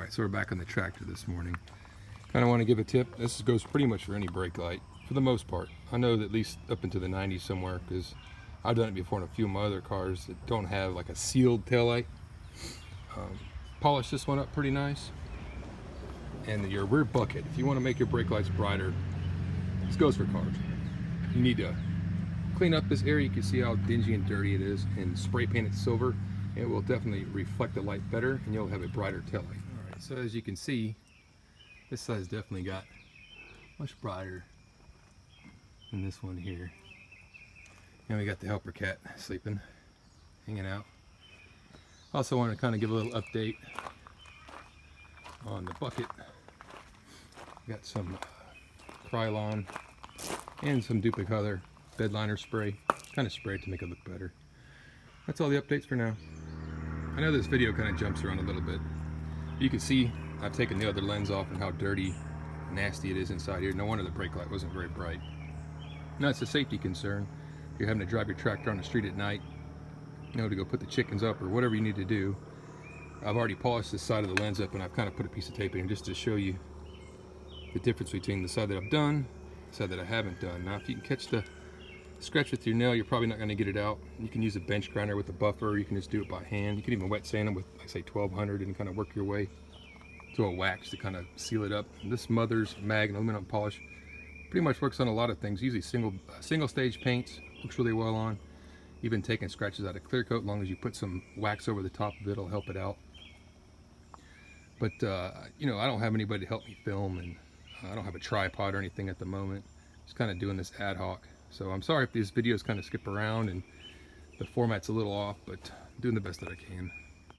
Alright, so we're back on the tractor this morning. Kind of want to give a tip. This goes pretty much for any brake light, for the most part. I know that at least up into the 90s somewhere, because I've done it before in a few of my other cars that don't have like a sealed taillight. Polish this one up pretty nice. And your rear bucket, if you want to make your brake lights brighter, this goes for cars. You need to clean up this area. You can see how dingy and dirty it is, and spray paint it silver. It will definitely reflect the light better, and you'll have a brighter taillight. All right, so as you can see, this side's definitely got much brighter than this one here. And we got the helper cat sleeping, hanging out. Also want to kind of give a little update on the bucket. Got some Krylon and some Duplicolor bed liner spray. Kind of sprayed to make it look better. That's all the updates for now. I know this video kind of jumps around a little bit. You can see I've taken the other lens off and how dirty, nasty it is inside here. No wonder the brake light wasn't very bright. Now it's a safety concern. If you're having to drive your tractor on the street at night, you know, to go put the chickens up or whatever you need to do. I've already polished this side of the lens up, and I've kind of put a piece of tape in just to show you the difference between the side that I've done, the side that I haven't done. Now if you can catch the scratch with your nail, you're probably not going to get it out. You can use a bench grinder with a buffer. You can just do it by hand. You can even wet sand them with, like, say, 1200 and kind of work your way to a wax to kind of seal it up. And this Mother's Mag aluminum polish pretty much works on a lot of things. Usually single stage paints works really well on. Even taking scratches out of clear coat, as long as you put some wax over the top of it, it'll help it out. But you know, I don't have anybody to help me film, and I don't have a tripod or anything at the moment. Just kind of doing this ad hoc. So I'm sorry if these videos kind of skip around and the format's a little off, but I'm doing the best that I can.